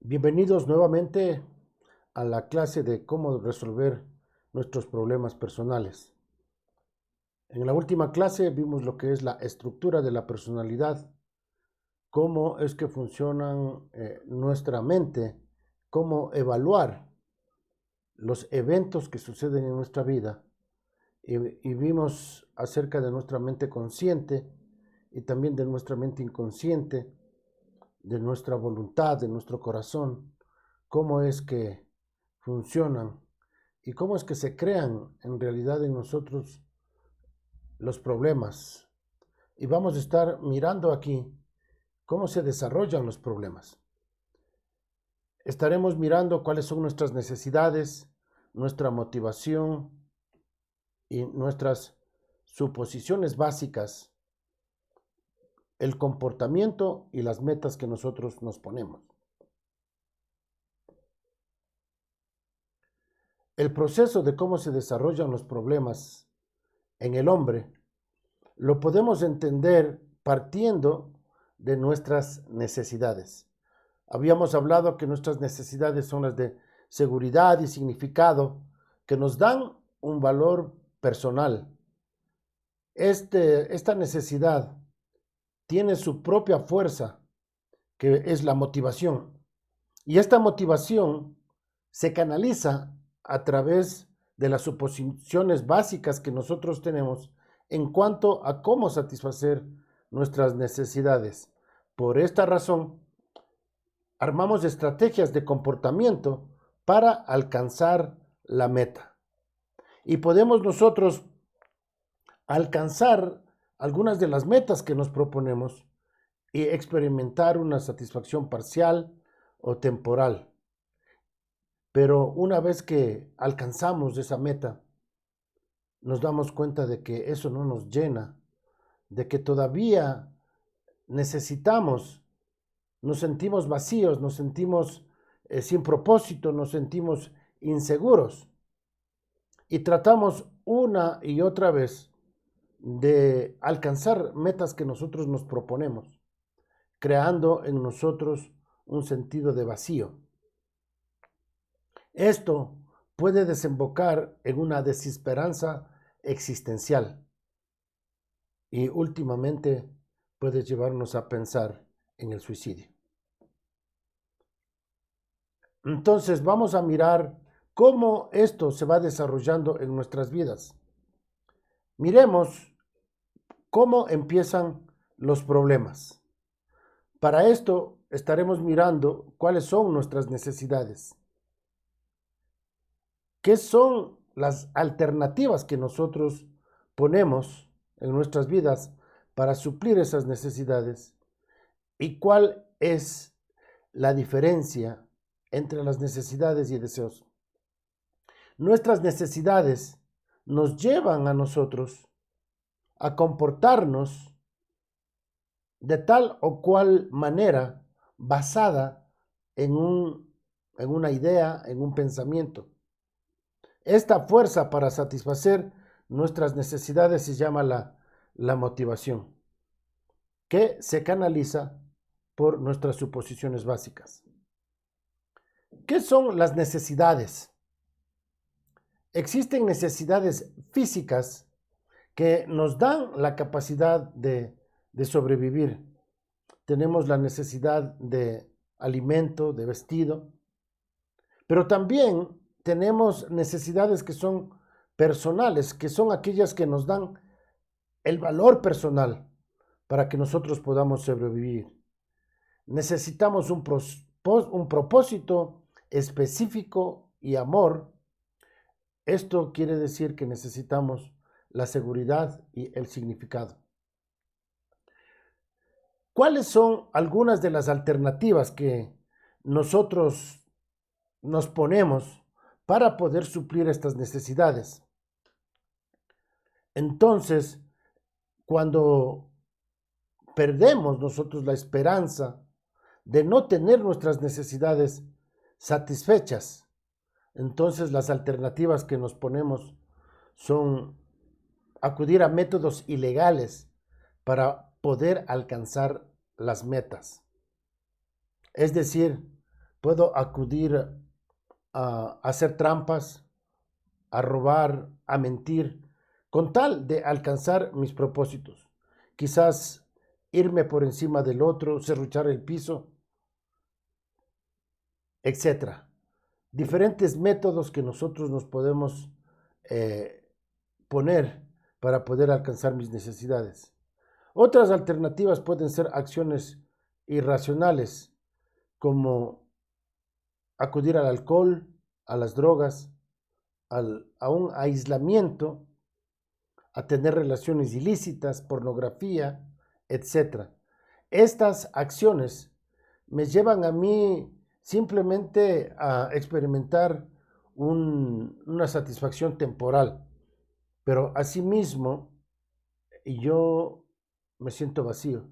Bienvenidos nuevamente a la clase de cómo resolver nuestros problemas personales. En la última clase vimos lo que es la estructura de la personalidad, cómo es que funcionan nuestra mente, cómo evaluar los eventos que suceden en nuestra vida y vimos acerca de nuestra mente consciente y también de nuestra mente inconsciente, de nuestra voluntad, de nuestro corazón, cómo es que funcionan y cómo es que se crean en realidad en nosotros los problemas. Y vamos a estar mirando aquí cómo se desarrollan los problemas. Estaremos mirando cuáles son nuestras necesidades, nuestra motivación y nuestras suposiciones básicas, el comportamiento y las metas que nosotros nos ponemos. El proceso de cómo se desarrollan los problemas en el hombre lo podemos entender partiendo de nuestras necesidades. Habíamos hablado que nuestras necesidades son las de seguridad y significado que nos dan un valor personal. Esta necesidad tiene su propia fuerza, que es la motivación. Y esta motivación se canaliza a través de las suposiciones básicas que nosotros tenemos en cuanto a cómo satisfacer nuestras necesidades. Por esta razón, armamos estrategias de comportamiento para alcanzar la meta. Y podemos nosotros alcanzar algunas de las metas que nos proponemos y experimentar una satisfacción parcial o temporal. Pero una vez que alcanzamos esa meta, nos damos cuenta de que eso no nos llena, de que todavía necesitamos, nos sentimos vacíos, nos sentimos sin propósito, nos sentimos inseguros. Y tratamos una y otra vez de alcanzar metas que nosotros nos proponemos, creando en nosotros un sentido de vacío. Esto puede desembocar en una desesperanza existencial y últimamente puede llevarnos a pensar en el suicidio. Entonces vamos a mirar cómo esto se va desarrollando en nuestras vidas. Miremos cómo empiezan los problemas. Para esto estaremos mirando cuáles son nuestras necesidades. ¿Qué son las alternativas que nosotros ponemos en nuestras vidas para suplir esas necesidades? ¿Y cuál es la diferencia entre las necesidades y deseos? Nuestras necesidades nos llevan a nosotros a comportarnos de tal o cual manera basada en una idea, en un pensamiento. Esta fuerza para satisfacer nuestras necesidades se llama la motivación, que se canaliza por nuestras suposiciones básicas. ¿Qué son las necesidades? Existen necesidades físicas que nos dan la capacidad de sobrevivir. Tenemos la necesidad de alimento, de vestido, pero también tenemos necesidades que son personales, que son aquellas que nos dan el valor personal para que nosotros podamos sobrevivir. Necesitamos un propósito específico y amor. Esto quiere decir que necesitamos la seguridad y el significado. ¿Cuáles son algunas de las alternativas que nosotros nos ponemos para poder suplir estas necesidades? Entonces, cuando perdemos nosotros la esperanza de no tener nuestras necesidades satisfechas, entonces las alternativas que nos ponemos son acudir a métodos ilegales para poder alcanzar las metas. Es decir, puedo acudir a hacer trampas, a robar, a mentir, con tal de alcanzar mis propósitos. Quizás irme por encima del otro, serruchar el piso, etcétera. Diferentes métodos que nosotros nos podemos poner para poder alcanzar mis necesidades. Otras alternativas pueden ser acciones irracionales, como acudir al alcohol, a las drogas, a un aislamiento, a tener relaciones ilícitas, pornografía, etc. Estas acciones me llevan a mí simplemente a experimentar una satisfacción temporal, pero asimismo yo me siento vacío.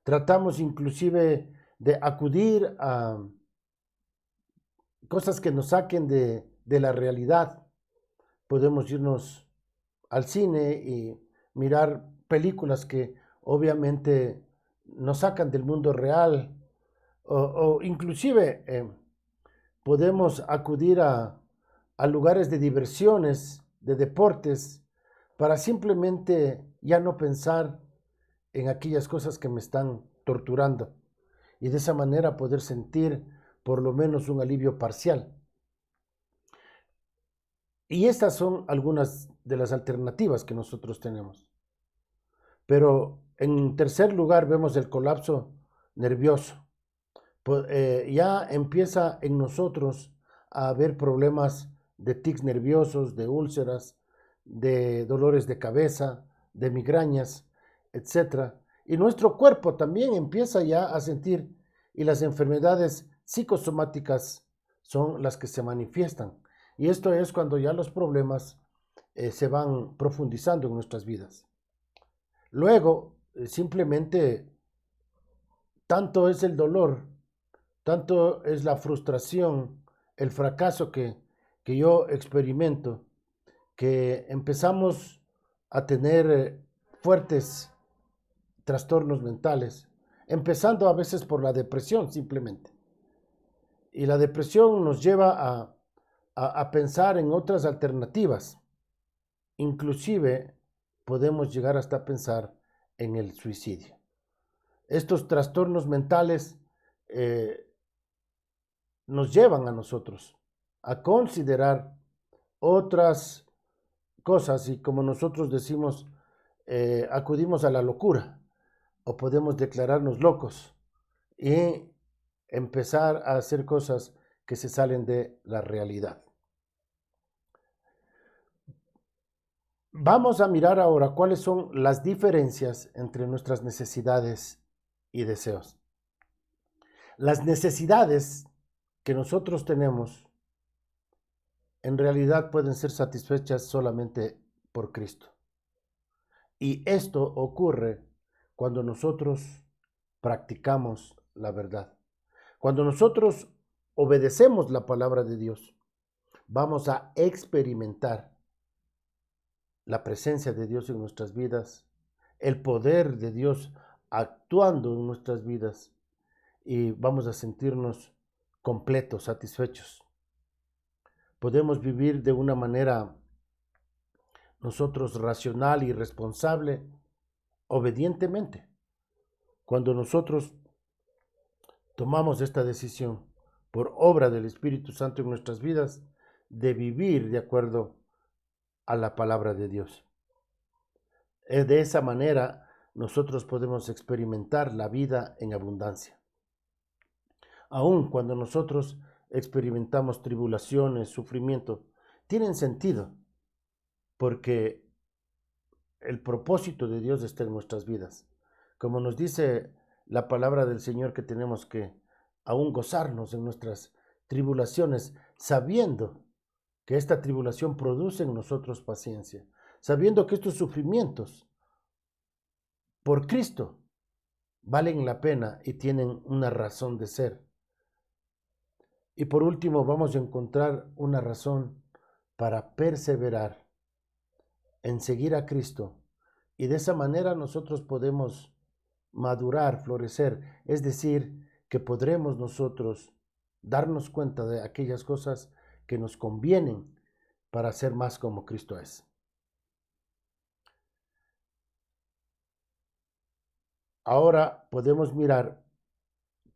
Tratamos inclusive de acudir a cosas que nos saquen de la realidad. Podemos irnos al cine y mirar películas que obviamente nos sacan del mundo real, o inclusive podemos acudir a lugares de diversiones, de deportes, para simplemente ya no pensar en aquellas cosas que me están torturando y de esa manera poder sentir por lo menos un alivio parcial. Y estas son algunas de las alternativas que nosotros tenemos. Pero en tercer lugar vemos el colapso nervioso. Ya empieza en nosotros a haber problemas de tics nerviosos, de úlceras, de dolores de cabeza, de migrañas, etc. Y nuestro cuerpo también empieza ya a sentir, y las enfermedades psicosomáticas son las que se manifiestan. Y esto es cuando ya los problemas se van profundizando en nuestras vidas. Luego, simplemente, tanto es el dolor, tanto es la frustración, el fracaso que yo experimento, que empezamos a tener fuertes trastornos mentales, empezando a veces por la depresión simplemente. Y la depresión nos lleva a pensar en otras alternativas. Inclusive podemos llegar hasta pensar en el suicidio. Estos trastornos mentales nos llevan a nosotros a considerar otras cosas y, como nosotros decimos, acudimos a la locura o podemos declararnos locos y empezar a hacer cosas que se salen de la realidad. Vamos a mirar ahora cuáles son las diferencias entre nuestras necesidades y deseos. Las necesidades que nosotros tenemos en realidad pueden ser satisfechas solamente por Cristo. Y esto ocurre cuando nosotros practicamos la verdad. Cuando nosotros obedecemos la palabra de Dios, vamos a experimentar la presencia de Dios en nuestras vidas, el poder de Dios actuando en nuestras vidas, y vamos a sentirnos completos, satisfechos. Podemos vivir de una manera nosotros racional y responsable, obedientemente. Cuando nosotros tomamos esta decisión por obra del Espíritu Santo en nuestras vidas, de vivir de acuerdo a la palabra de Dios. De esa manera nosotros podemos experimentar la vida en abundancia. Aun cuando nosotros experimentamos tribulaciones, sufrimiento, tienen sentido, porque el propósito de Dios está en nuestras vidas. Como nos dice la palabra del Señor, que tenemos que aún gozarnos en nuestras tribulaciones, sabiendo que esta tribulación produce en nosotros paciencia, sabiendo que estos sufrimientos por Cristo valen la pena y tienen una razón de ser. Y por último, vamos a encontrar una razón para perseverar en seguir a Cristo, y de esa manera nosotros podemos madurar, florecer, es decir, que podremos nosotros darnos cuenta de aquellas cosas que nos convienen para ser más como Cristo es. Ahora podemos mirar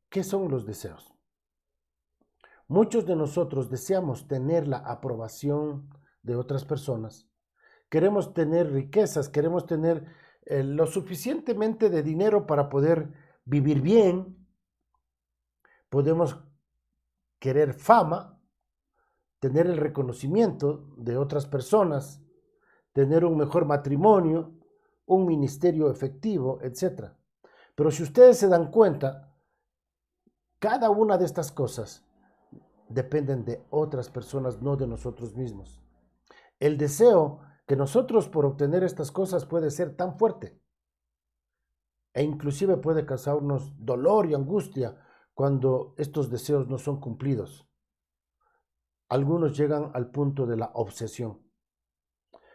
qué son los deseos. Muchos de nosotros deseamos tener la aprobación de otras personas. Queremos tener riquezas, queremos tener lo suficientemente de dinero para poder vivir bien. Podemos querer fama, tener el reconocimiento de otras personas, tener un mejor matrimonio, un ministerio efectivo, etc. Pero si ustedes se dan cuenta, cada una de estas cosas dependen de otras personas, no de nosotros mismos. El deseo que nosotros por obtener estas cosas puede ser tan fuerte e inclusive puede causarnos dolor y angustia cuando estos deseos no son cumplidos. Algunos llegan al punto de la obsesión.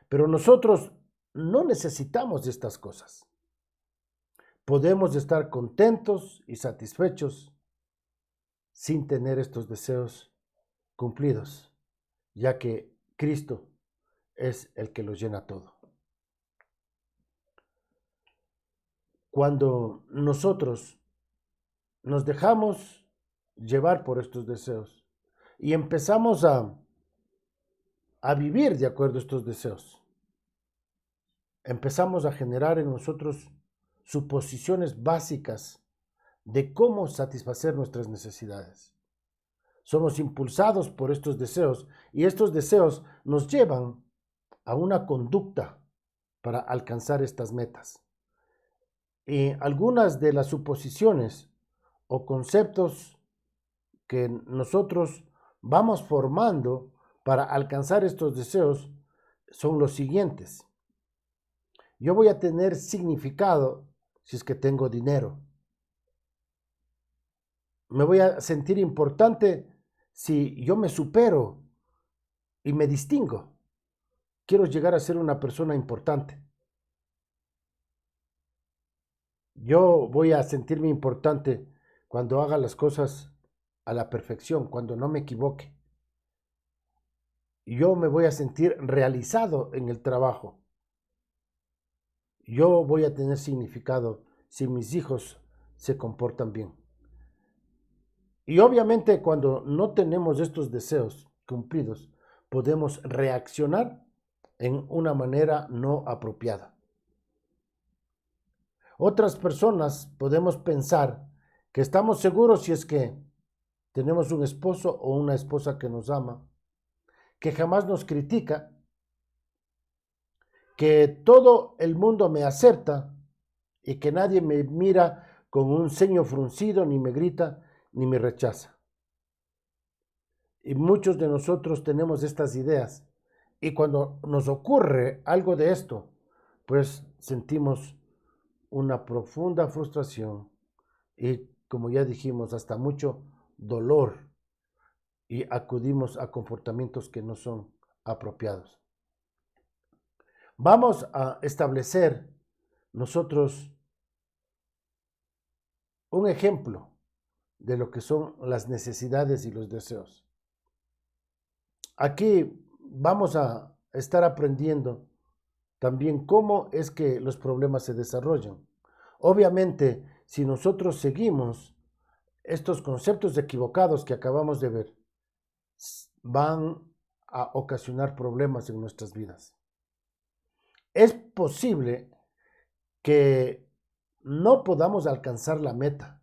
Pero nosotros no necesitamos de estas cosas. Podemos estar contentos y satisfechos sin tener estos deseos cumplidos, ya que Cristo es el que los llena todo. Cuando nosotros nos dejamos llevar por estos deseos y empezamos a vivir de acuerdo a estos deseos, empezamos a generar en nosotros suposiciones básicas de cómo satisfacer nuestras necesidades. Somos impulsados por estos deseos y estos deseos nos llevan a una conducta para alcanzar estas metas. Y algunas de las suposiciones o conceptos que nosotros vamos formando para alcanzar estos deseos son los siguientes. Yo voy a tener significado si es que tengo dinero. Me voy a sentir importante si yo me supero y me distingo. Quiero llegar a ser una persona importante. Yo voy a sentirme importante cuando haga las cosas a la perfección, cuando no me equivoque. Yo me voy a sentir realizado en el trabajo. Yo voy a tener significado si mis hijos se comportan bien. Y obviamente cuando no tenemos estos deseos cumplidos, podemos reaccionar en una manera no apropiada. Otras personas podemos pensar que estamos seguros si es que tenemos un esposo o una esposa que nos ama, que jamás nos critica, que todo el mundo me acepta y que nadie me mira con un ceño fruncido, ni me grita, ni me rechaza. Y muchos de nosotros tenemos estas ideas. Y cuando nos ocurre algo de esto, pues sentimos una profunda frustración y, como ya dijimos, hasta mucho dolor y acudimos a comportamientos que no son apropiados. Vamos a establecer nosotros un ejemplo de lo que son las necesidades y los deseos. Aquí vamos a estar aprendiendo también cómo es que los problemas se desarrollan. Obviamente, si nosotros seguimos estos conceptos equivocados que acabamos de ver, van a ocasionar problemas en nuestras vidas. Es posible que no podamos alcanzar la meta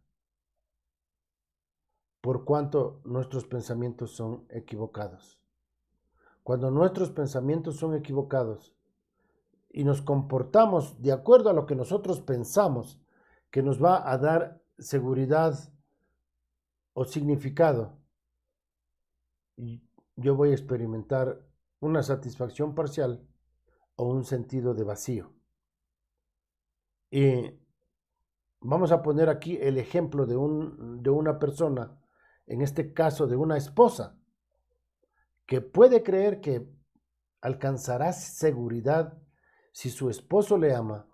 por cuanto nuestros pensamientos son equivocados. Cuando nuestros pensamientos son equivocados y nos comportamos de acuerdo a lo que nosotros pensamos que nos va a dar seguridad o significado, yo voy a experimentar una satisfacción parcial o un sentido de vacío. Y vamos a poner aquí el ejemplo de una persona, en este caso de una esposa, que puede creer que alcanzará seguridad si su esposo le ama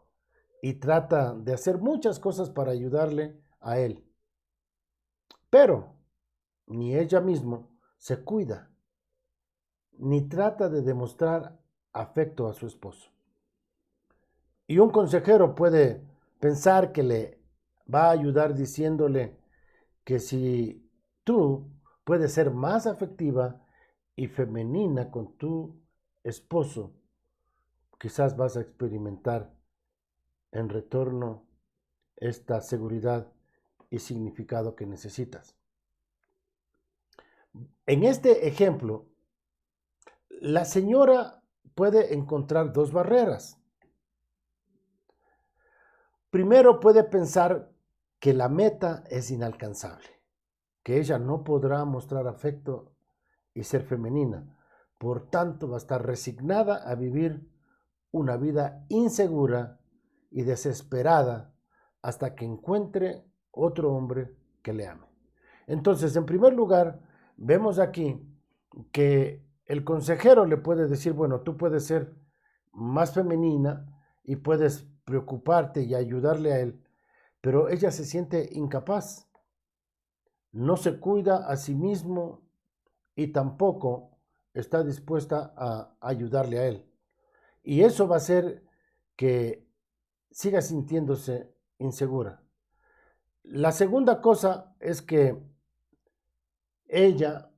y trata de hacer muchas cosas para ayudarle a él. Pero ni ella misma se cuida, ni trata de demostrar afecto a su esposo. Y un consejero puede pensar que le va a ayudar diciéndole que si tú puedes ser más afectiva y femenina con tu esposo, quizás vas a experimentar en retorno esta seguridad y significado que necesitas. En este ejemplo, la señora puede encontrar dos barreras. Primero, puede pensar que la meta es inalcanzable, que ella no podrá mostrar afecto y ser femenina. Por tanto, va a estar resignada a vivir una vida insegura y desesperada hasta que encuentre otro hombre que le ame. Entonces, en primer lugar, vemos aquí que el consejero le puede decir, bueno, tú puedes ser más femenina y puedes preocuparte y ayudarle a él, pero ella se siente incapaz, no se cuida a sí mismo y tampoco está dispuesta a ayudarle a él. Y eso va a hacer que siga sintiéndose insegura. La segunda cosa es que ella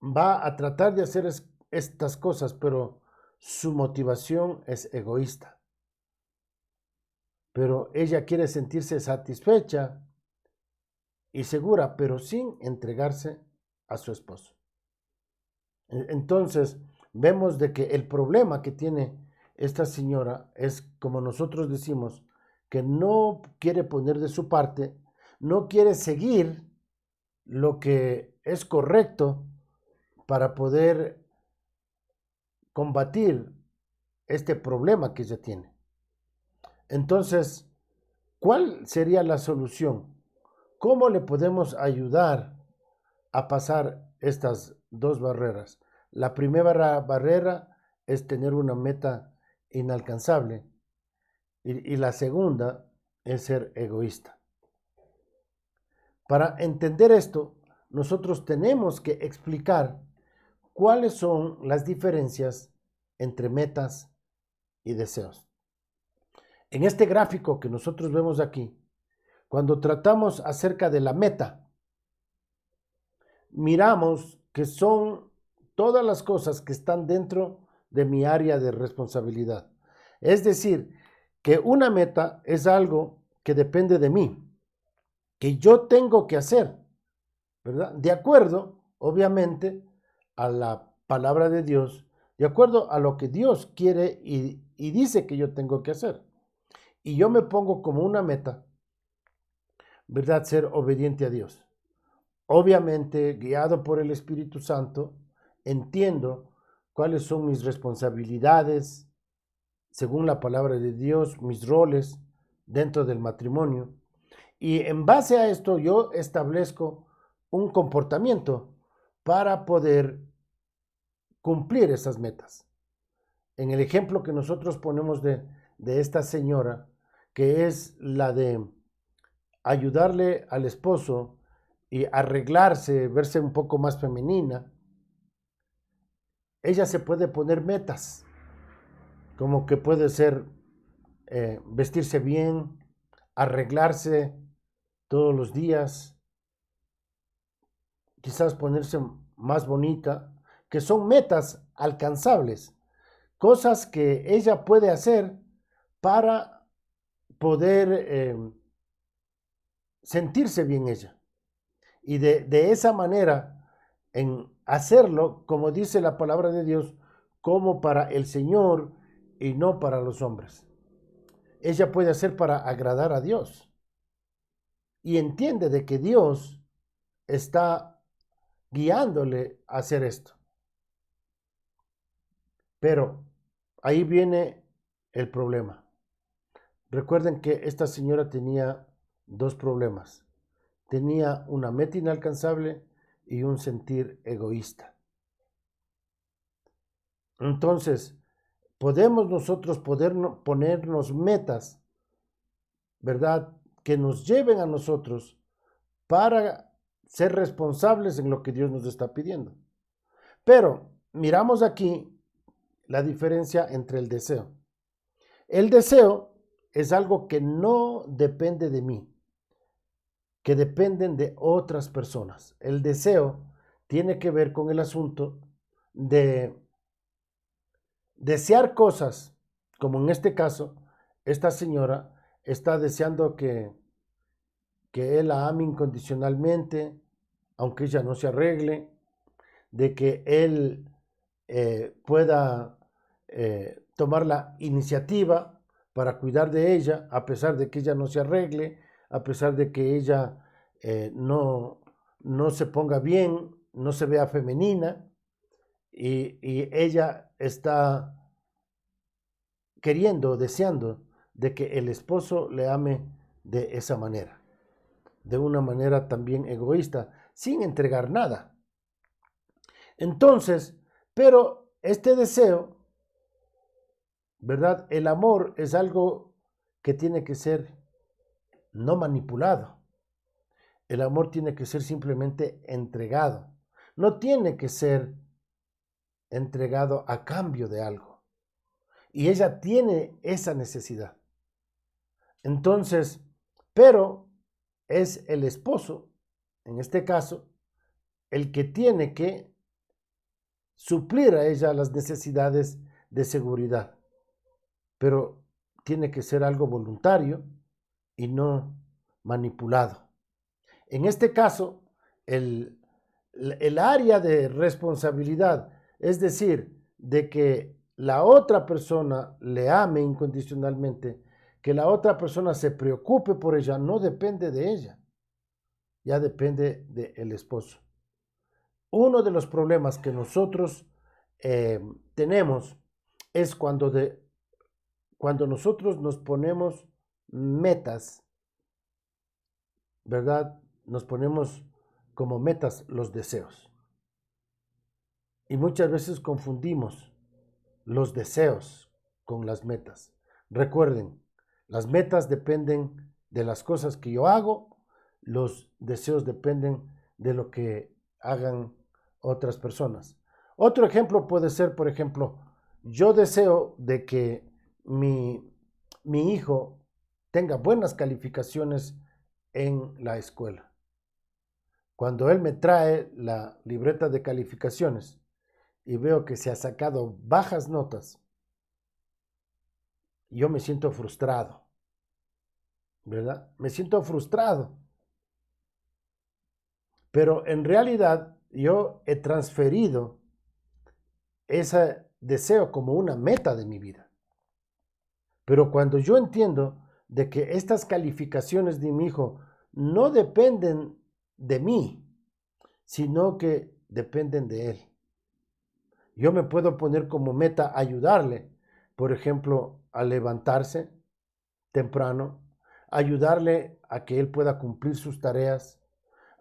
va a tratar de hacer estas cosas, pero su motivación es egoísta. Pero ella quiere sentirse satisfecha y segura, pero sin entregarse a su esposo. Entonces, vemos de que el problema que tiene esta señora es, como nosotros decimos, que no quiere poner de su parte, no quiere seguir lo que es correcto para poder combatir este problema que ella tiene. Entonces, ¿cuál sería la solución? ¿Cómo le podemos ayudar a pasar estas dos barreras? La primera barrera es tener una meta inalcanzable y la segunda es ser egoísta. Para entender esto, nosotros tenemos que explicar cuáles son las diferencias entre metas y deseos. En este gráfico que nosotros vemos aquí, cuando tratamos acerca de la meta, miramos que son todas las cosas que están dentro de mi área de responsabilidad. Es decir, que una meta es algo que depende de mí, que yo tengo que hacer, ¿verdad? De acuerdo, obviamente, a la palabra de Dios, de acuerdo a lo que Dios quiere y dice que yo tengo que hacer. Y yo me pongo como una meta, ¿verdad? Ser obediente a Dios. Obviamente, guiado por el Espíritu Santo, entiendo cuáles son mis responsabilidades, según la palabra de Dios, mis roles dentro del matrimonio. Y en base a esto yo establezco un comportamiento para poder cumplir esas metas. En el ejemplo que nosotros ponemos de esta señora, que es la de ayudarle al esposo y arreglarse, verse un poco más femenina, ella se puede poner metas, como que puede ser vestirse bien, arreglarse todos los días, quizás ponerse más bonita, que son metas alcanzables, cosas que ella puede hacer para poder sentirse bien ella. Y de esa manera, en hacerlo, como dice la palabra de Dios, como para el Señor y no para los hombres. Ella puede hacer para agradar a Dios. Y entiende de que Dios está guiándole a hacer esto. Pero ahí viene el problema. Recuerden que esta señora tenía dos problemas. Tenía una meta inalcanzable y un sentir egoísta. Entonces, podemos nosotros ponernos metas, ¿verdad? Que nos lleven a nosotros para ser responsables en lo que Dios nos está pidiendo. Pero miramos aquí la diferencia entre el deseo. El deseo es algo que no depende de mí, que dependen de otras personas. El deseo tiene que ver con el asunto de desear cosas, como en este caso, esta señora está deseando que él la ame incondicionalmente, aunque ella no se arregle, de que él pueda tomar la iniciativa para cuidar de ella, a pesar de que ella no se arregle, a pesar de que ella no se ponga bien, no se vea femenina, y ella está queriendo, deseando de que el esposo le ame de esa manera, de una manera también egoísta, sin entregar nada. Entonces, pero este deseo, ¿verdad? El amor es algo que tiene que ser no manipulado. El amor tiene que ser simplemente entregado. No tiene que ser entregado a cambio de algo. Y ella tiene esa necesidad. Entonces, pero es el esposo, en este caso, el que tiene que suplir a ella las necesidades de seguridad. Pero tiene que ser algo voluntario y no manipulado. En este caso, el área de responsabilidad, es decir, de que la otra persona le ame incondicionalmente, que la otra persona se preocupe por ella, no depende de ella, ya depende del esposo. Uno de los problemas que nosotros tenemos es cuando nosotros nos ponemos metas, ¿verdad? Nos ponemos como metas los deseos. Y muchas veces confundimos los deseos con las metas. Recuerden, las metas dependen de las cosas que yo hago, los deseos dependen de lo que hagan otras personas. Otro ejemplo puede ser, por ejemplo, yo deseo de que mi hijo tenga buenas calificaciones en la escuela. Cuando él me trae la libreta de calificaciones y veo que se ha sacado bajas notas, yo me siento frustrado, ¿verdad? Me siento frustrado. Pero en realidad yo he transferido ese deseo como una meta de mi vida. Pero cuando yo entiendo de que estas calificaciones de mi hijo no dependen de mí, sino que dependen de él. Yo me puedo poner como meta ayudarle, por ejemplo, a levantarse temprano, ayudarle a que él pueda cumplir sus tareas,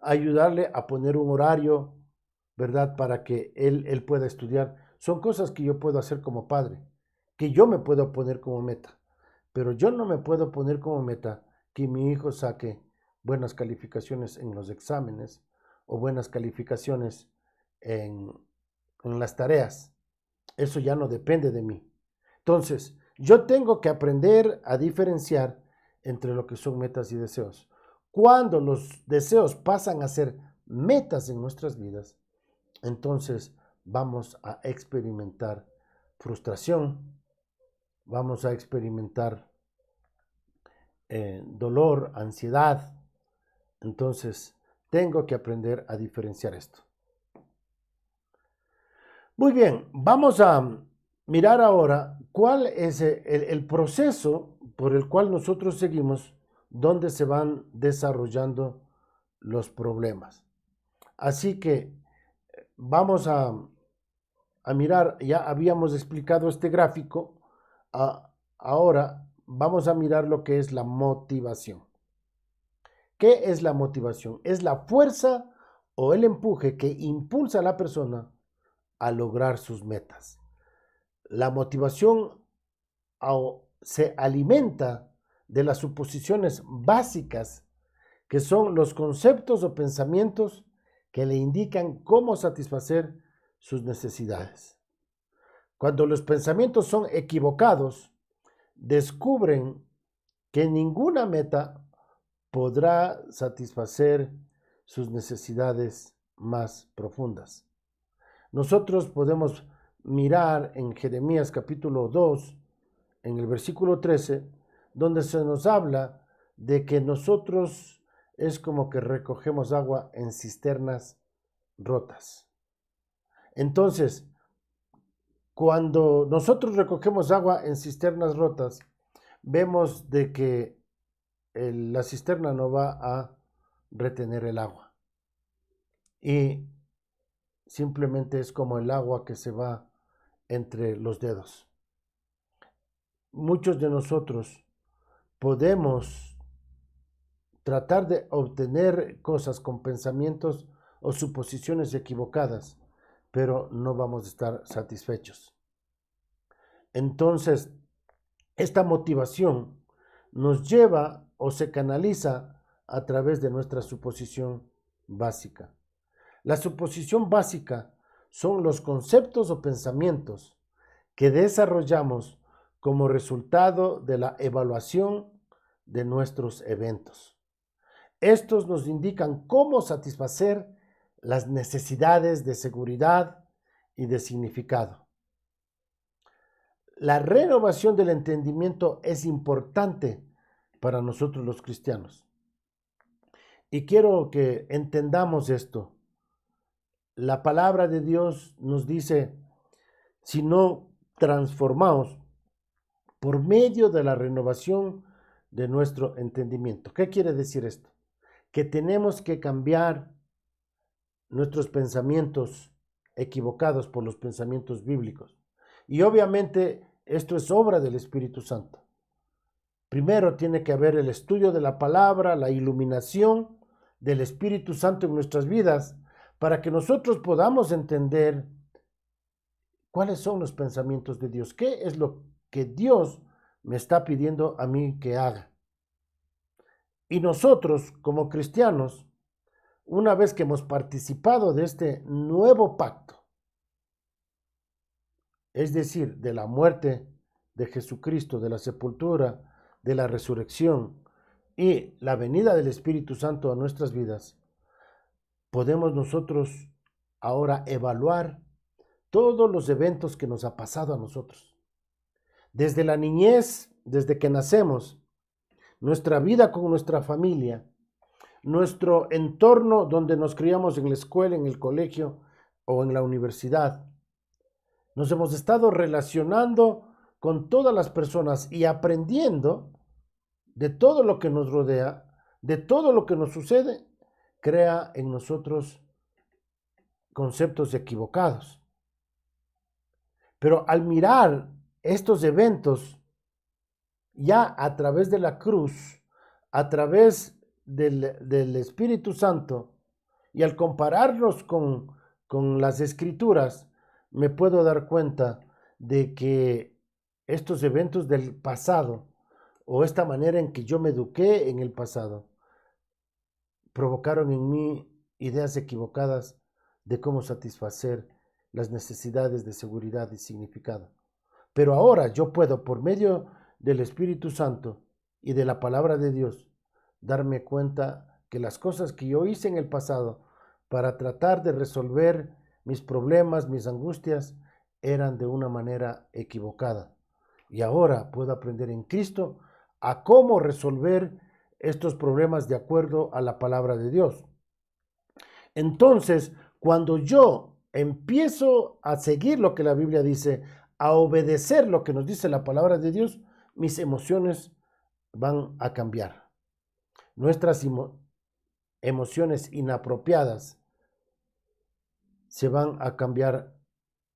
ayudarle a poner un horario, ¿verdad? Para que él pueda estudiar. Son cosas que yo puedo hacer como padre, que yo me puedo poner como meta. Pero yo no me puedo poner como meta que mi hijo saque buenas calificaciones en los exámenes o buenas calificaciones en las tareas. Eso ya no depende de mí. Entonces, yo tengo que aprender a diferenciar entre lo que son metas y deseos. Cuando los deseos pasan a ser metas en nuestras vidas, entonces vamos a experimentar frustración, vamos a experimentar dolor, ansiedad. Entonces, tengo que aprender a diferenciar esto. Muy bien, vamos a mirar ahora cuál es el proceso por el cual nosotros seguimos, donde se van desarrollando los problemas. Así que vamos a mirar, ya habíamos explicado este gráfico, ahora vamos a mirar lo que es la motivación. ¿Qué es la motivación? Es la fuerza o el empuje que impulsa a la persona a lograr sus metas. La motivación se alimenta de las suposiciones básicas que son los conceptos o pensamientos que le indican cómo satisfacer sus necesidades. Cuando los pensamientos son equivocados, descubren que ninguna meta podrá satisfacer sus necesidades más profundas. Nosotros podemos mirar en Jeremías capítulo 2, en el versículo 13, donde se nos habla de que nosotros es como que recogemos agua en cisternas rotas. Entonces, cuando nosotros recogemos agua en cisternas rotas, vemos de que la cisterna no va a retener el agua. Y simplemente es como el agua que se va entre los dedos. Muchos de nosotros podemos tratar de obtener cosas con pensamientos o suposiciones equivocadas, pero no vamos a estar satisfechos. Entonces, esta motivación nos lleva o se canaliza a través de nuestra suposición básica. La suposición básica son los conceptos o pensamientos que desarrollamos como resultado de la evaluación de nuestros eventos. Estos nos indican cómo satisfacer las necesidades de seguridad y de significado. La renovación del entendimiento es importante para nosotros los cristianos. Y quiero que entendamos esto. La palabra de Dios nos dice, si no transformamos por medio de la renovación de nuestro entendimiento. ¿Qué quiere decir esto? Que tenemos que cambiar nuestros pensamientos equivocados por los pensamientos bíblicos. Y obviamente esto es obra del Espíritu Santo. Primero tiene que haber el estudio de la palabra, la iluminación del Espíritu Santo en nuestras vidas, para que nosotros podamos entender cuáles son los pensamientos de Dios, qué es lo que Dios me está pidiendo a mí que haga. Y nosotros, como cristianos, una vez que hemos participado de este nuevo pacto, es decir, de la muerte de Jesucristo, de la sepultura, de la resurrección y la venida del Espíritu Santo a nuestras vidas, podemos nosotros ahora evaluar todos los eventos que nos ha pasado a nosotros. Desde la niñez, desde que nacemos, nuestra vida con nuestra familia, nuestro entorno donde nos criamos en la escuela, en el colegio o en la universidad. Nos hemos estado relacionando con todas las personas y aprendiendo de todo lo que nos rodea, de todo lo que nos sucede, crea en nosotros conceptos equivocados. Pero al mirar estos eventos ya a través de la cruz, a través del Espíritu Santo, y al compararlos con las Escrituras, me puedo dar cuenta de que estos eventos del pasado, o esta manera en que yo me eduqué en el pasado, provocaron en mí ideas equivocadas de cómo satisfacer las necesidades de seguridad y significado. Pero ahora yo puedo, por medio del Espíritu Santo y de la palabra de Dios, darme cuenta que las cosas que yo hice en el pasado para tratar de resolver mis problemas, mis angustias, eran de una manera equivocada. Y ahora puedo aprender en Cristo a cómo resolver estos problemas de acuerdo a la palabra de Dios. Entonces, cuando yo empiezo a seguir lo que la Biblia dice, a obedecer lo que nos dice la palabra de Dios, mis emociones van a cambiar. Nuestras emociones inapropiadas se van a cambiar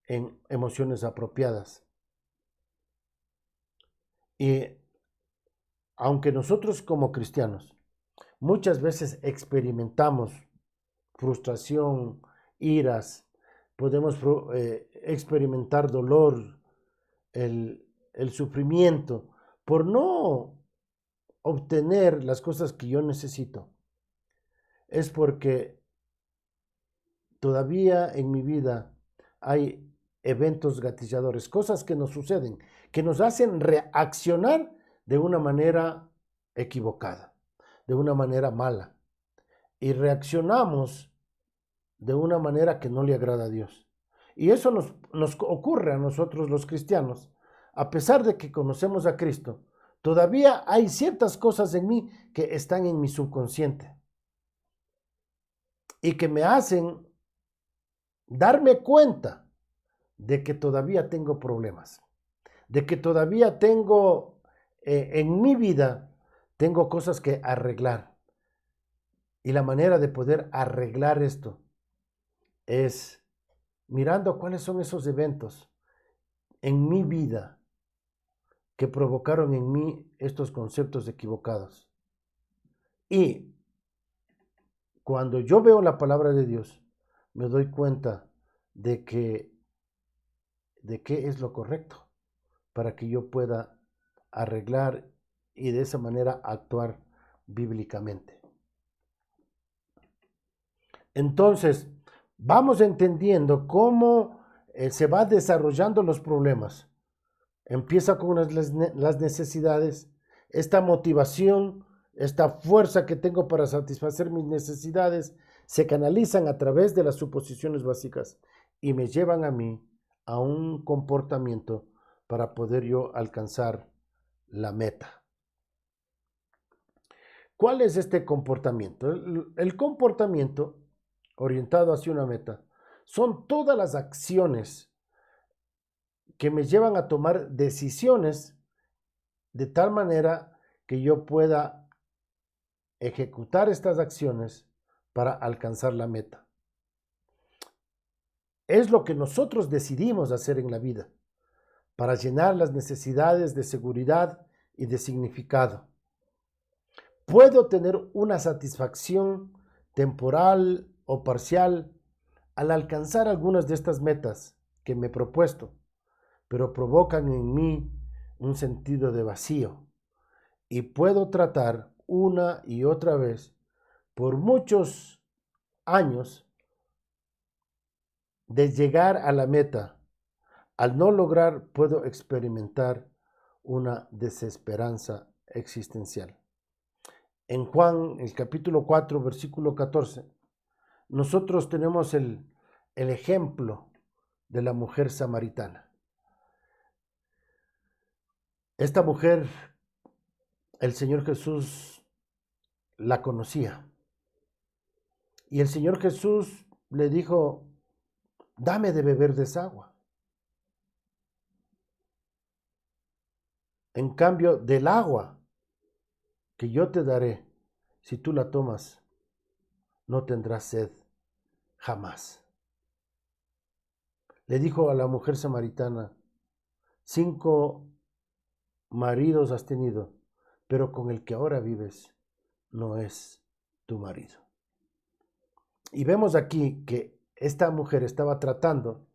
en emociones apropiadas. Y aunque nosotros como cristianos muchas veces experimentamos frustración, iras, podemos experimentar dolor, el sufrimiento por no obtener las cosas que yo necesito. es porque todavía en mi vida hay eventos gatilladores, cosas que nos suceden, que nos hacen reaccionar de una manera equivocada, de una manera mala. Y reaccionamos de una manera que no le agrada a Dios. Y eso nos ocurre a nosotros los cristianos. A pesar de que conocemos a Cristo, todavía hay ciertas cosas en mí que están en mi subconsciente y que me hacen darme cuenta de que todavía tengo problemas, de que todavía tengo en mi vida, tengo cosas que arreglar. Y la manera de poder arreglar esto es mirando cuáles son esos eventos en mi vida que provocaron en mí estos conceptos equivocados. Y cuando yo veo la palabra de Dios, me doy cuenta de qué es lo correcto para que yo pueda arreglar y de esa manera actuar bíblicamente. Entonces, vamos entendiendo cómo se va desarrollando los problemas. Empieza con las necesidades, esta motivación, esta fuerza que tengo para satisfacer mis necesidades, se canalizan a través de las suposiciones básicas y me llevan a mí a un comportamiento para poder yo alcanzar la meta. ¿Cuál es este comportamiento? El comportamiento orientado hacia una meta son todas las acciones que me llevan a tomar decisiones de tal manera que yo pueda ejecutar estas acciones para alcanzar la meta. Es lo que nosotros decidimos hacer en la vida para llenar las necesidades de seguridad y de significado. Puedo tener una satisfacción temporal o parcial al alcanzar algunas de estas metas que me he propuesto, pero provocan en mí un sentido de vacío y puedo tratar una y otra vez por muchos años de llegar a la meta. Al no lograr, puedo experimentar una desesperanza existencial. En Juan, el capítulo 4, versículo 14, nosotros tenemos el ejemplo de la mujer samaritana. Esta mujer, el Señor Jesús la conocía. Y el Señor Jesús le dijo, dame de beber de esa agua. En cambio, del agua que yo te daré, si tú la tomas, no tendrás sed jamás. Le dijo a la mujer samaritana, 5 maridos has tenido, pero con el que ahora vives no es tu marido. Y vemos aquí que esta mujer estaba tratando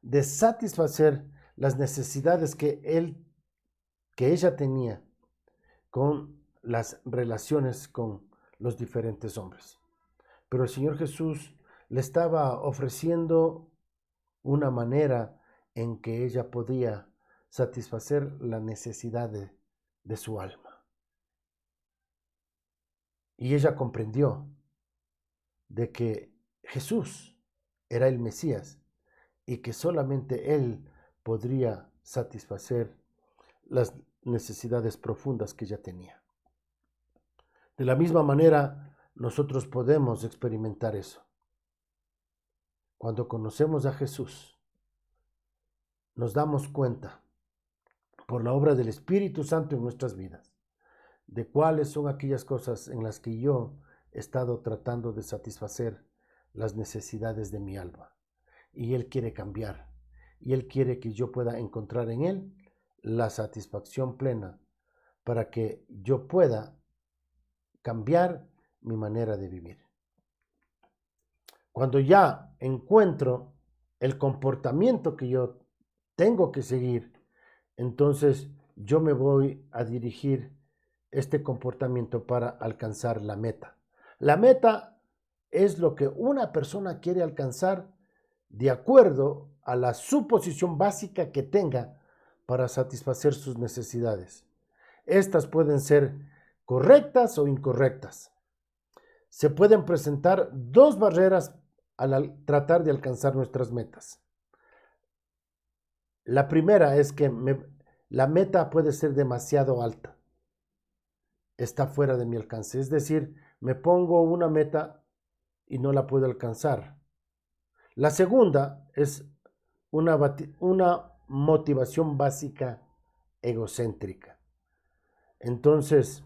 de satisfacer las necesidades que ella tenía con las relaciones con los diferentes hombres. Pero el Señor Jesús le estaba ofreciendo una manera en que ella podía satisfacer la necesidad de su alma. Y ella comprendió de que Jesús era el Mesías y que solamente Él podría satisfacer las necesidades profundas que ella tenía. De la misma manera, nosotros podemos experimentar eso. Cuando conocemos a Jesús, nos damos cuenta, por la obra del Espíritu Santo en nuestras vidas, de cuáles son aquellas cosas en las que yo he estado tratando de satisfacer las necesidades de mi alma. Y Él quiere cambiar. Y Él quiere que yo pueda encontrar en Él la satisfacción plena para que yo pueda cambiar mi manera de vivir. Cuando ya encuentro el comportamiento que yo tengo que seguir, entonces yo me voy a dirigir este comportamiento para alcanzar la meta. La meta es lo que una persona quiere alcanzar de acuerdo a la suposición básica que tenga para satisfacer sus necesidades. Estas pueden ser correctas o incorrectas. Se pueden presentar dos barreras al tratar de alcanzar nuestras metas. La primera es que la meta puede ser demasiado alta. Está fuera de mi alcance. Es decir, me pongo una meta y no la puedo alcanzar. La segunda es una motivación básica egocéntrica. Entonces,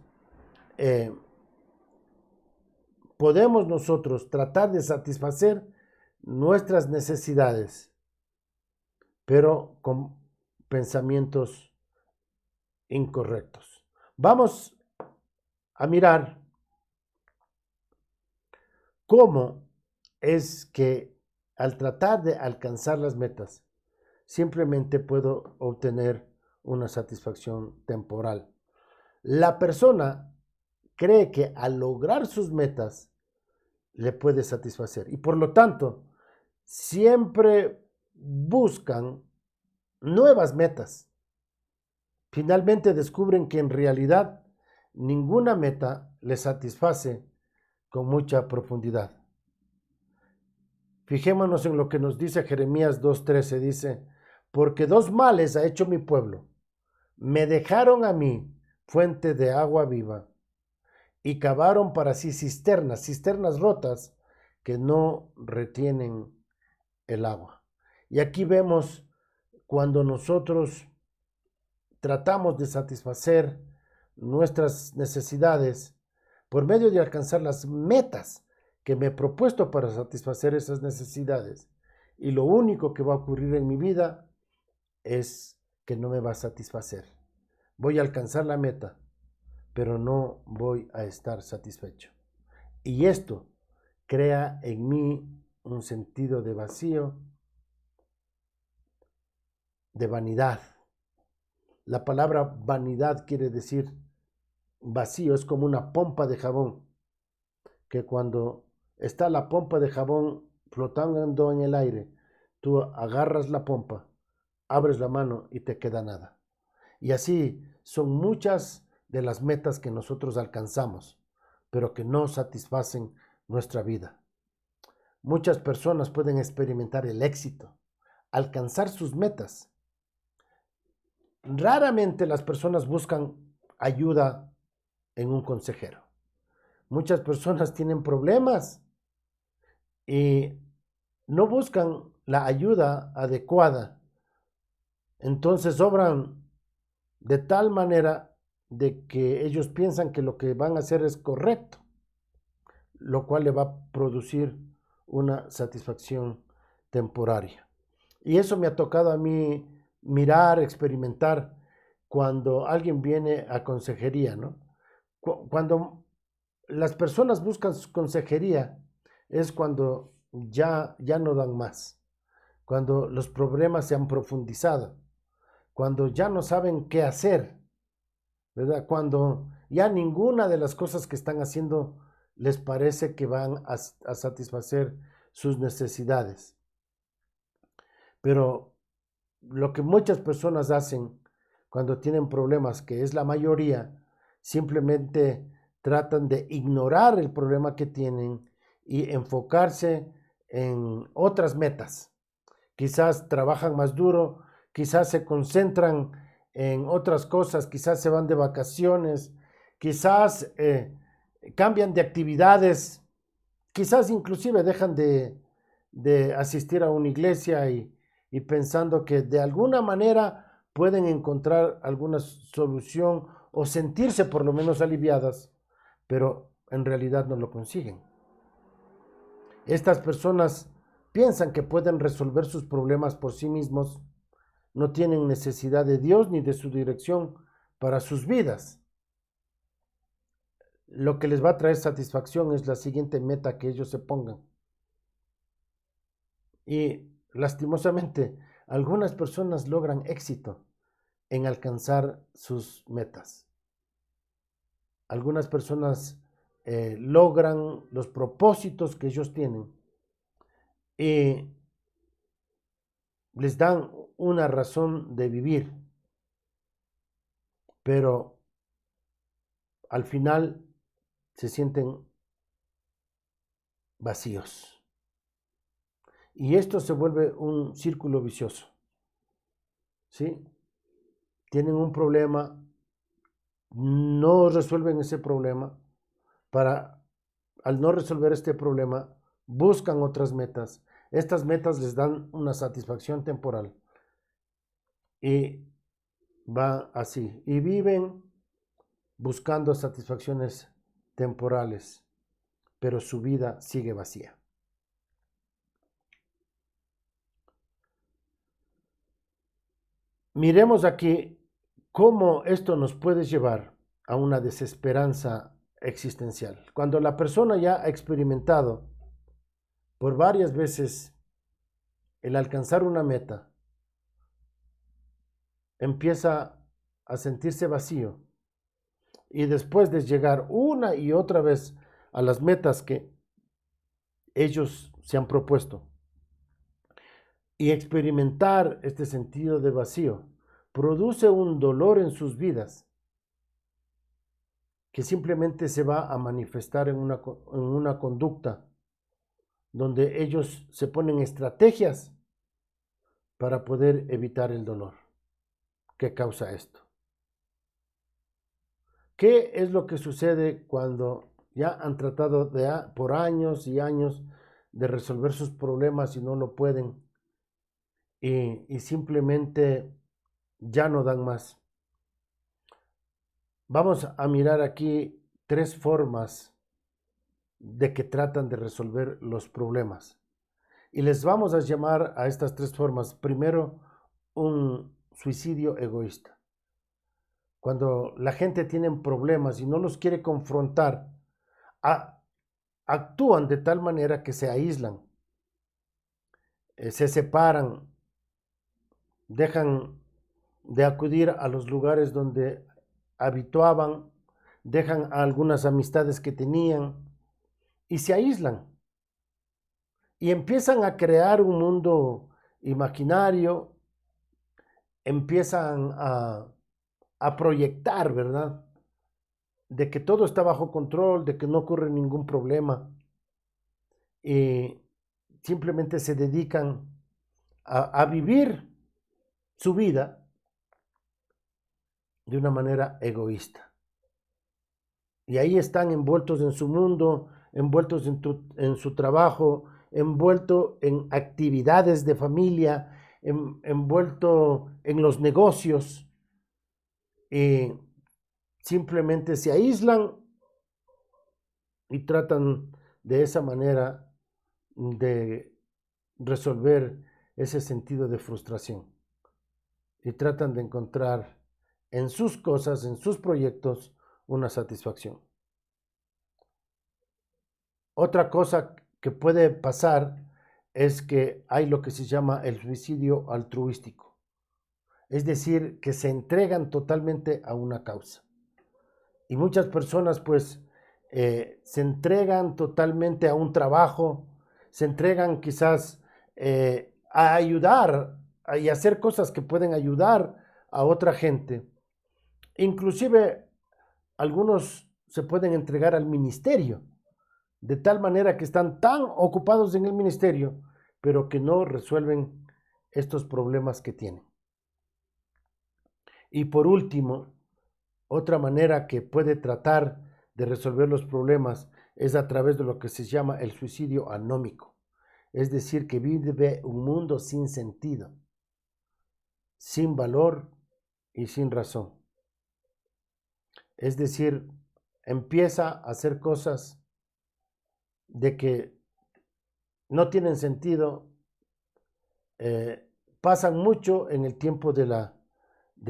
podemos nosotros tratar de satisfacer nuestras necesidades, pero con pensamientos incorrectos. Vamos a mirar cómo es que al tratar de alcanzar las metas, simplemente puedo obtener una satisfacción temporal. La persona cree que al lograr sus metas le puede satisfacer y por lo tanto siempre buscan nuevas metas. Finalmente descubren que en realidad ninguna meta les satisface con mucha profundidad. Fijémonos en lo que nos dice Jeremías 2:13, dice, porque dos males ha hecho mi pueblo. Me dejaron a mí fuente de agua viva y cavaron para sí cisternas rotas que no retienen el agua. Y aquí vemos cuando nosotros tratamos de satisfacer nuestras necesidades por medio de alcanzar las metas que me he propuesto para satisfacer esas necesidades. Y lo único que va a ocurrir en mi vida es que no me va a satisfacer. Voy a alcanzar la meta, pero no voy a estar satisfecho. Y esto crea en mí un sentido de vacío, de vanidad. La palabra vanidad quiere decir vacío, es como una pompa de jabón, que cuando está la pompa de jabón flotando en el aire, tú agarras la pompa, abres la mano y te queda nada. Y así son muchas de las metas que nosotros alcanzamos, pero que no satisfacen nuestra vida. Muchas personas pueden experimentar el éxito, alcanzar sus metas. Raramente las personas buscan ayuda en un consejero. Muchas personas tienen problemas y no buscan la ayuda adecuada. Entonces obran de tal manera de que ellos piensan que lo que van a hacer es correcto, lo cual le va a producir una satisfacción temporaria. Y eso me ha tocado a mí mirar, experimentar cuando alguien viene a consejería, ¿no? Cuando las personas buscan su consejería es cuando ya no dan más, cuando los problemas se han profundizado, cuando ya no saben qué hacer, ¿verdad? Cuando ya ninguna de las cosas que están haciendo les parece que van a satisfacer sus necesidades. Pero lo que muchas personas hacen cuando tienen problemas, que es la mayoría, simplemente tratan de ignorar el problema que tienen y enfocarse en otras metas. Quizás trabajan más duro, quizás se concentran en otras cosas, quizás se van de vacaciones, quizás cambian de actividades, quizás inclusive dejan de asistir a una iglesia y pensando que de alguna manera pueden encontrar alguna solución o sentirse por lo menos aliviadas, pero en realidad no lo consiguen. Estas personas piensan que pueden resolver sus problemas por sí mismos, no tienen necesidad de Dios ni de su dirección para sus vidas. Lo que les va a traer satisfacción es la siguiente meta que ellos se pongan. Y lastimosamente, algunas personas logran éxito en alcanzar sus metas. Algunas personas logran los propósitos que ellos tienen y les dan una razón de vivir, pero al final se sienten vacíos. Y esto se vuelve un círculo vicioso, ¿sí? Tienen un problema, no resuelven ese problema, al no resolver este problema, buscan otras metas. Estas metas les dan una satisfacción temporal y va así. Y viven buscando satisfacciones temporales, pero su vida sigue vacía. Miremos aquí cómo esto nos puede llevar a una desesperanza existencial. Cuando la persona ya ha experimentado por varias veces el alcanzar una meta, empieza a sentirse vacío y después de llegar una y otra vez a las metas que ellos se han propuesto y experimentar este sentido de vacío, produce un dolor en sus vidas que simplemente se va a manifestar en una conducta donde ellos se ponen estrategias para poder evitar el dolor que causa esto. ¿Qué es lo que sucede cuando ya han tratado por años y años de resolver sus problemas y no lo pueden y simplemente ya no dan más? Vamos a mirar aquí 3 formas de que tratan de resolver los problemas. Y les vamos a llamar a estas 3 formas. Primero, un suicidio egoísta. Cuando la gente tiene problemas y no los quiere confrontar, actúan de tal manera que se aíslan, se separan, dejan de acudir a los lugares donde habituaban, dejan a algunas amistades que tenían y se aíslan. Y empiezan a crear un mundo imaginario, empiezan a proyectar, ¿verdad? De que todo está bajo control, de que no ocurre ningún problema. Y simplemente se dedican a vivir su vida de una manera egoísta. Y ahí están envueltos en su mundo, envueltos en su trabajo, envuelto en actividades de familia, envuelto en los negocios. Y simplemente se aíslan y tratan de esa manera de resolver ese sentido de frustración. Y tratan de encontrar en sus cosas, en sus proyectos, una satisfacción. Otra cosa que puede pasar es que hay lo que se llama el suicidio altruístico. Es decir, que se entregan totalmente a una causa. Y muchas personas pues se entregan totalmente a un trabajo, se entregan quizás a ayudar y hacer cosas que pueden ayudar a otra gente. Inclusive algunos se pueden entregar al ministerio, de tal manera que están tan ocupados en el ministerio, pero que no resuelven estos problemas que tienen. Y por último, otra manera que puede tratar de resolver los problemas es a través de lo que se llama el suicidio anómico. Es decir, que vive un mundo sin sentido, sin valor y sin razón. Es decir, empieza a hacer cosas de que no tienen sentido, pasan mucho en el tiempo de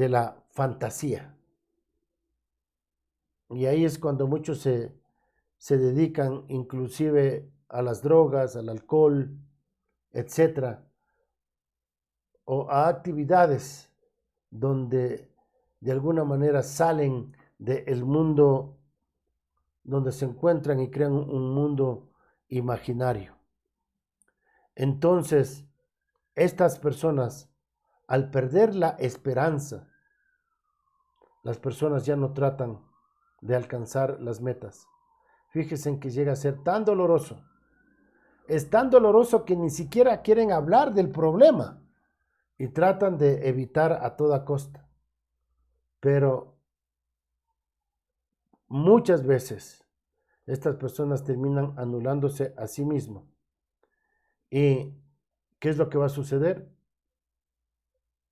la fantasía. Y ahí es cuando muchos se dedican inclusive a las drogas, al alcohol, etcétera, o a actividades donde de alguna manera salen del mundo donde se encuentran y crean un mundo imaginario. Entonces, estas personas, al perder la esperanza, las personas ya no tratan de alcanzar las metas. Fíjense en que llega a ser tan doloroso. Es tan doloroso que ni siquiera quieren hablar del problema y tratan de evitar a toda costa. Pero muchas veces estas personas terminan anulándose a sí mismos. ¿Y qué es lo que va a suceder?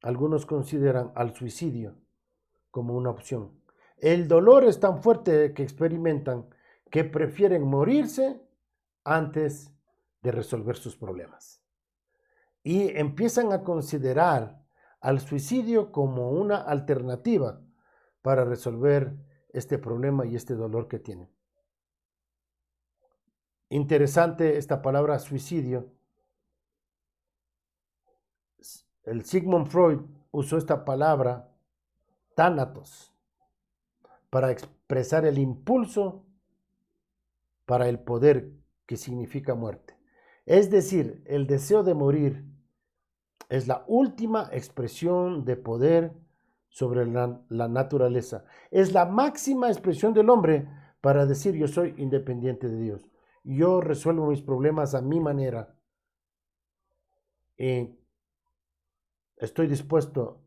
Algunos consideran al suicidio como una opción. El dolor es tan fuerte que experimentan que prefieren morirse antes de resolver sus problemas. Y empiezan a considerar al suicidio como una alternativa para resolver este problema y este dolor que tienen. Interesante esta palabra suicidio. El Sigmund Freud usó esta palabra tánatos para expresar el impulso para el poder que significa muerte. Es decir, el deseo de morir es la última expresión de poder sobre la naturaleza. Es la máxima expresión del hombre para decir yo soy independiente de Dios. Yo resuelvo mis problemas a mi manera. Estoy dispuesto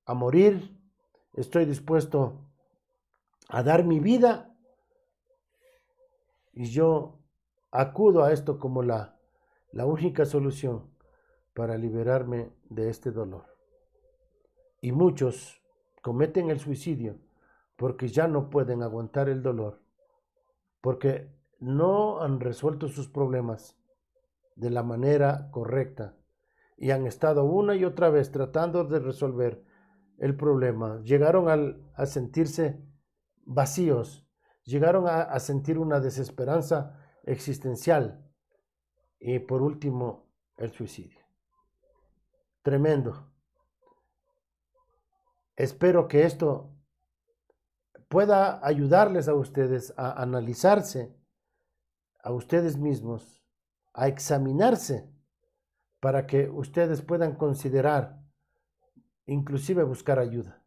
a morir. Estoy dispuesto a dar mi vida. Y yo acudo a esto como la única solución para liberarme de este dolor. Y muchos cometen el suicidio porque ya no pueden aguantar el dolor, porque no han resuelto sus problemas de la manera correcta y han estado una y otra vez tratando de resolver el problema. Llegaron a sentirse vacíos, llegaron a sentir una desesperanza existencial y por último el suicidio. Tremendo. Espero que esto pueda ayudarles a ustedes a analizarse a ustedes mismos, a examinarse para que ustedes puedan considerar, inclusive buscar ayuda.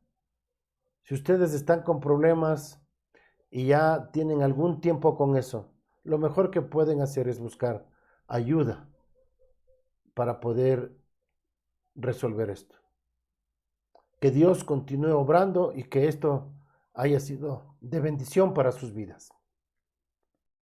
Si ustedes están con problemas y ya tienen algún tiempo con eso, lo mejor que pueden hacer es buscar ayuda para poder resolver esto. Que Dios continúe obrando y que esto haya sido de bendición para sus vidas.